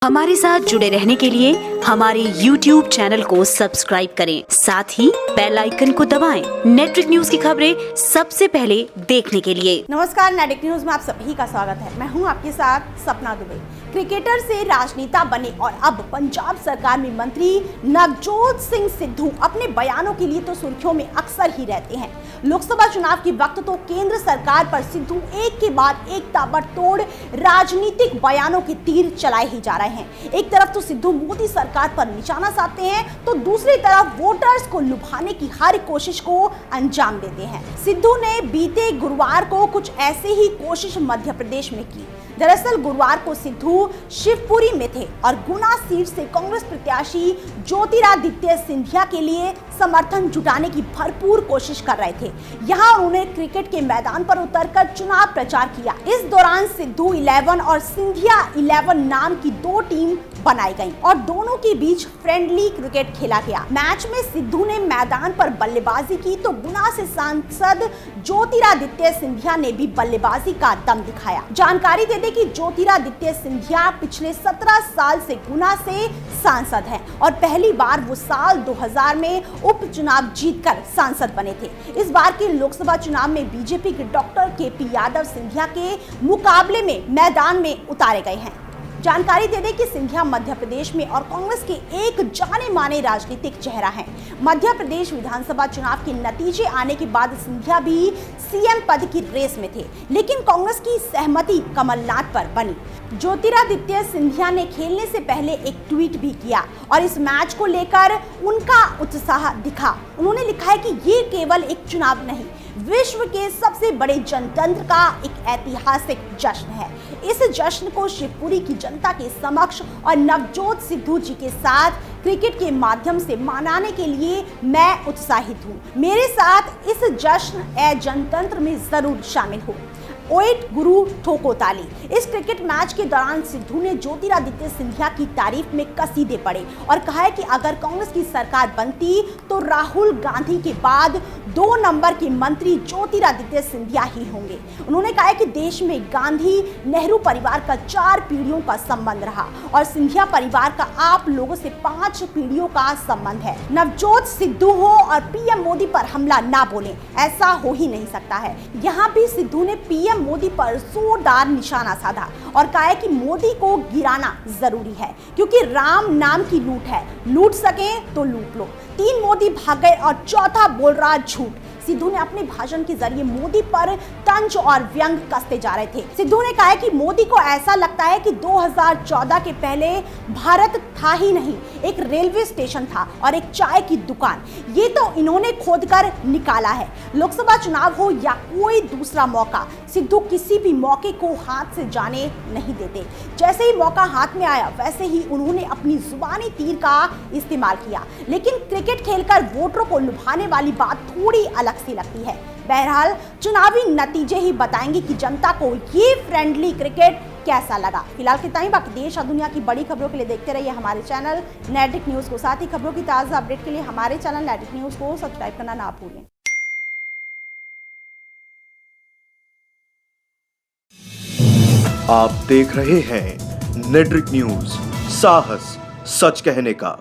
हमारे साथ जुड़े रहने के लिए हमारे YouTube चैनल को सब्सक्राइब करें, साथ ही बेल आइकन को दबाएं। नेटरिक न्यूज की खबरें सबसे पहले देखने के लिए। नमस्कार, नेटरिक न्यूज में आप सभी का स्वागत है। मैं हूं आपके साथ सपना दुबे। क्रिकेटर से राजनेता बने और अब पंजाब सरकार में मंत्री नवजोत सिंह सिद्धू अपने बयानों के लिए तो सुर्खियों में अक्सर ही रहते हैं। लोकसभा चुनाव के वक्त तो केंद्र सरकार पर सिद्धू एक के बाद एक ताबड़तोड़ राजनीतिक बयानों के तीर चलाए ही जा रहे हैं। एक तरफ तो सिद्धू मोदी सरकार पर निशाना साधते हैं, तो दूसरी तरफ वोटर्स को लुभाने की हर कोशिश को अंजाम देते हैं। सिद्धू ने बीते गुरुवार को कुछ ऐसे ही कोशिश मध्य प्रदेश में की। दरअसल गुरुवार को सिद्धू शिवपुरी में थे और गुना सीट से कांग्रेस प्रत्याशी ज्योतिरादित्य सिंधिया के लिए समर्थन जुटाने की भरपूर कोशिश कर रहे थे। यहां उन्होंने क्रिकेट के मैदान पर उतरकर चुनाव प्रचार किया। इस दौरान सिद्धू 11 और सिंधिया 11 नाम की दो टीम बनाई गई और दोनों के बीच फ्रेंडली क्रिकेट खेला गया। मैच में सिद्धू ने मैदान पर बल्लेबाजी की तो गुना से सांसद ज्योतिरादित्य सिंधिया ने भी बल्लेबाजी का दम दिखाया। जानकारी दे दें कि ज्योतिरादित्य सिंधिया पिछले 17 साल से गुना से सांसद हैं और पहली बार वो साल 2000 में उपचुनाव जीतकर सांसद बने थे। इस बार के लोकसभा चुनाव में बीजेपी के डॉक्टर KP यादव सिंधिया के मुकाबले में मैदान में उतारे गए हैं। जानकारी दे दें कि सिंधिया मध्य प्रदेश में और कांग्रेस के एक जाने माने राजनीतिक चेहरा हैं। मध्य प्रदेश विधानसभा चुनाव के नतीजे आने के बाद सिंधिया भी CM पद की रेस में थे, लेकिन कांग्रेस की सहमति कमलनाथ पर बनी। ज्योतिरादित्य सिंधिया ने खेलने से पहले एक ट्वीट भी किया और इस मैच को लेकर उनका उत्साह दिखा। उन्होंने लिखा है कि ये केवल एक चुनाव नहीं, विश्व के सबसे बड़े जनतंत्र का एक ऐतिहासिक जश्न है। इस जश्न को शिवपुरी की जनता के समक्ष और नवजोत सिद्धू जी के साथ क्रिकेट के माध्यम से मनाने के लिए मैं उत्साहित हूँ। मेरे साथ इस जश्न ए जनतंत्र में जरूर शामिल हो। ओएट गुरु ठोको ताली। इस क्रिकेट मैच के दौरान सिद्धू ने ज्योतिरादित्य सिंधिया की तारीफ में कसीदे पड़े और कहा है कि अगर कांग्रेस की सरकार बनती तो राहुल गांधी के बाद 2 नंबर के मंत्री ज्योतिरादित्य सिंधिया ही होंगे। उन्होंने कहा है कि देश में गांधी नेहरू परिवार का 4 पीढ़ियों का संबंध रहा और सिंधिया परिवार का आप लोगों से 5 पीढ़ियों का संबंध है। नवजोत सिद्धू हो और PM मोदी पर हमला ना बोले, ऐसा हो ही नहीं सकता है। यहाँ भी सिद्धू ने PM मोदी पर जोरदार निशाना साधा और कहा है कि मोदी को गिराना जरूरी है, क्योंकि राम नाम की लूट है, लूट सके तो लूट लो। 3 मोदी भाग गए और चौथा बोल रहा झूठ। सिद्धू ने अपने भाषण के जरिए मोदी पर तंज और व्यंग कसते जा रहे थे। सिद्धू ने कहा है कि मोदी को ऐसा लगता है कि 2014 के पहले भारत था ही नहीं, एक रेलवे स्टेशन था और एक चाय की दुकान। ये तो इन्होंने खोदकर निकाला है। लोकसभा चुनाव हो या कोई दूसरा मौका, सिद्धू किसी भी मौके को हाथ से जाने नहीं देते। जैसे ही मौका हाथ में आया वैसे ही उन्होंने अपनी जुबानी तीर का इस्तेमाल किया, लेकिन क्रिकेट खेलकर वोटरों को लुभाने वाली बात थोड़ी अलग सी लगती है। बहरहाल चुनावी नतीजे ही बताएंगे कि जनता को ये फ्रेंडली क्रिकेट कैसा लगा। फिलहाल कितना ही, बाकी देश और दुनिया की बड़ी खबरों के लिए देखते रहिए हमारे चैनल नेटरिक न्यूज को। साथ ही खबरों की ताज़ा अपडेट के लिए हमारे चैनल नेटरिक न्यूज को सब्सक्राइब करना ना भूलें। आप देख रहे हैं नेटरिक न्यूज, साहस सच कहने का।